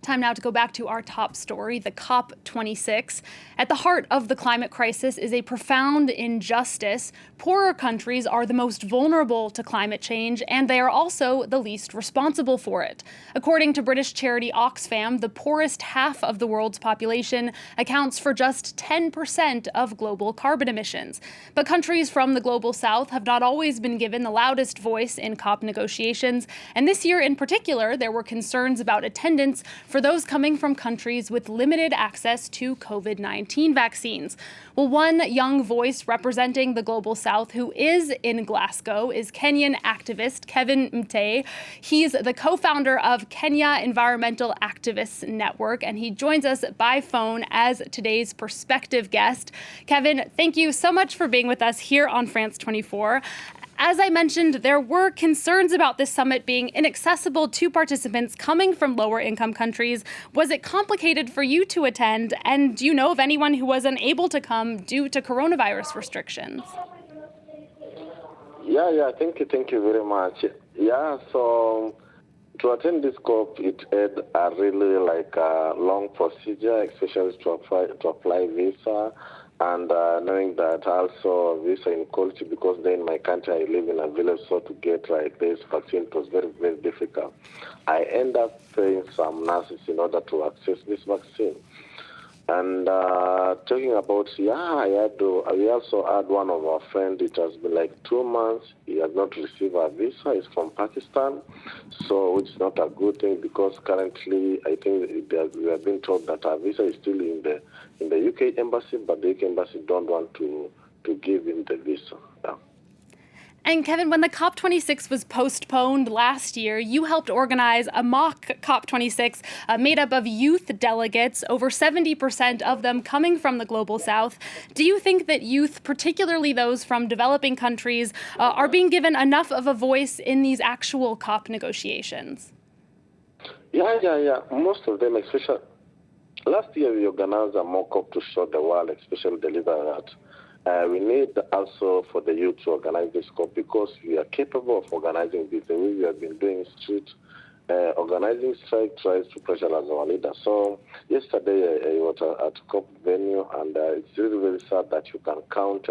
Time now to go back to our top story, the COP26. At the heart of the climate crisis is a profound injustice. Poorer countries are the most vulnerable to climate change, and they are also the least responsible for it. According to British charity Oxfam, the poorest half of the world's population accounts for just 10% of global carbon emissions. But countries from the global south have not always been given the loudest voice in COP negotiations, and this year in particular, there were concerns about attendance for those coming from countries with limited access to COVID-19 vaccines. Well, one young voice representing the Global South who is in Glasgow is Kenyan activist Kevin Mtei. He's the co-founder of Kenya Environmental Activists Network, and he joins us by phone as today's perspective guest. Kevin, thank you so much for being with us here on France 24. As I mentioned, there were concerns about this summit being inaccessible to participants coming from lower income countries. Was it complicated for you to attend? And do you know of anyone who was unable to come due to coronavirus restrictions? Thank you very much. So to attend this COP, it had a really long procedure, especially to apply visa. And knowing that also visa inequality, because then in my country I live in a village, so to get this vaccine it was very, very difficult. I end up paying some nurses in order to access this vaccine. And talking about, we also had one of our friends, it has been 2 months, he has not received a visa, he's from Pakistan, so which is not a good thing because currently I think we have been told that our visa is still in the UK embassy, but the UK embassy don't want to give him the visa. Yeah. And Kevin, when the COP26 was postponed last year, you helped organize a mock COP26 made up of youth delegates, over 70% of them coming from the Global South. Do you think that youth, particularly those from developing countries, are being given enough of a voice in these actual COP negotiations? Yeah. Most of them, especially last year, we organized a mock COP to show the world, especially the leader, that we need also for the youth to organize this COP because we are capable of organizing this. The way we have been doing street organizing strike tries to pressurize our leader. So yesterday I was at COP venue, and it's really, really sad that you can count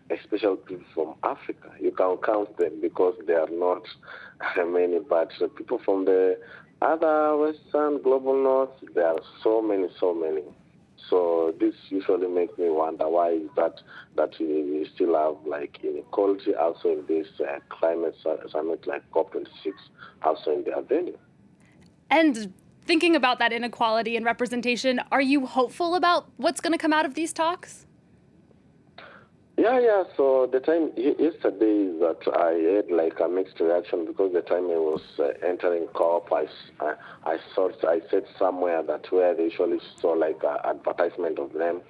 especially people from Africa. You can count them because they are not many, but people from the other Western global North, there are so many. So this usually makes me wonder why is that we still have inequality also in this climate summit like COP26 also in their venue. And thinking about that inequality and representation, are you hopeful about what's going to come out of these talks? Yeah. So the time yesterday that I had a mixed reaction because the time I was entering COP, I said somewhere that where they usually saw an advertisement of them.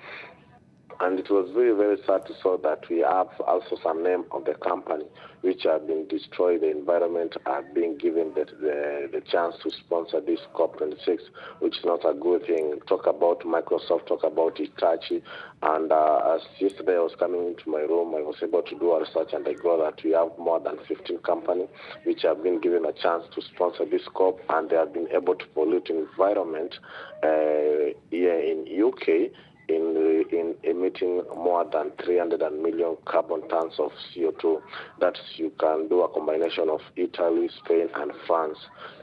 And it was very, very sad to see that we have also some name of the company which have been destroyed. The environment are being given the chance to sponsor this COP26, which is not a good thing. Talk about Microsoft, talk about Hitachi. And as yesterday I was coming into my room, I was able to do a research and I got that we have more than 15 companies which have been given a chance to sponsor this COP, and they have been able to pollute the environment here in UK. In emitting more than 300 million carbon tons of CO2. That you can do a combination of Italy, Spain, and France.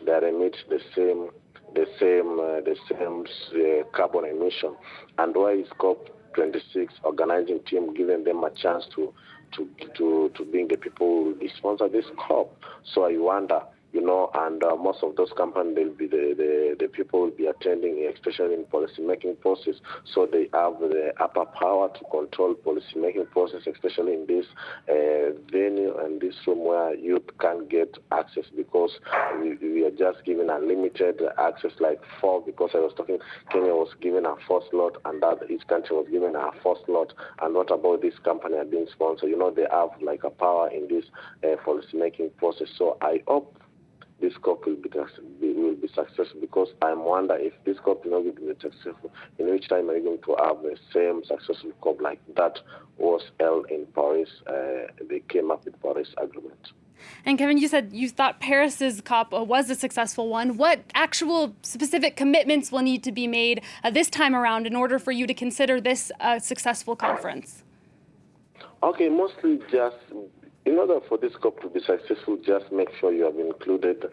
They emit the same carbon emission. And why is COP26 organizing team giving them a chance to being the people who will sponsor this COP? So I wonder. And most of those companies, they'll be the people will be attending, especially in policy-making process. So they have the upper power to control policy-making process, especially in this venue and this room where youth can get access because we are just given unlimited access, 4, because I was talking, Kenya was given a 4 slot and each country was given a 4 slot. And what about this company are being sponsored? They have a power in this policy-making process. So I hope this COP will be successful because I wonder if this COP will not be successful, in which time are you going to have the same successful COP like that was held in Paris? They came up with Paris Agreement. And Kevin, you said you thought Paris's COP was a successful one. What actual specific commitments will need to be made this time around in order for you to consider this a successful conference? Okay, mostly just in order for this COP to be successful, just make sure you have included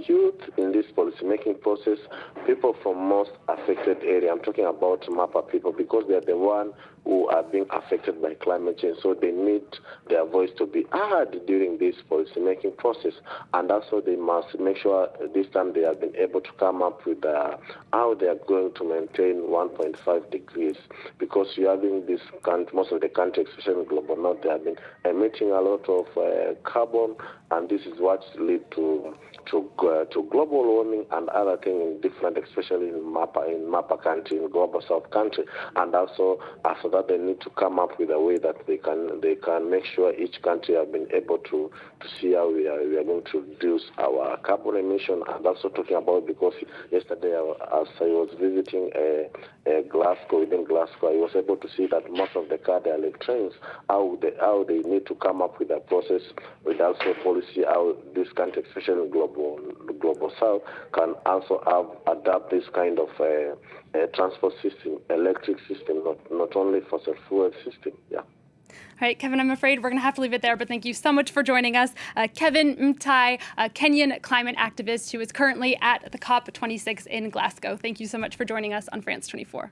youth in this policy-making process, people from most affected area. I'm talking about MAPA people because they're the one who are being affected by climate change, so they need their voice to be heard during this policy-making process. And also they must make sure this time they have been able to come up with how they are going to maintain 1.5 degrees, because you're having this most of the countries, especially in global north, they have been emitting a lot of carbon, and this is what leads to global warming and other things in different, especially in MAPA country, in global south country. And also after that, they need to come up with a way that they can make sure each country have been able to see how we are going to reduce our carbon emission. And also talking about, because yesterday as I was visiting Glasgow, within Glasgow, I was able to see that most of the car, they are like trains, how they need to come up with a process with also policy, how this country, especially in global south, can also adapt this kind of transport system, electric system, not only fossil fuel system. Yeah. All right, Kevin, I'm afraid we're going to have to leave it there, but thank you so much for joining us. Kevin Mtai, a Kenyan climate activist who is currently at the COP26 in Glasgow. Thank you so much for joining us on France 24.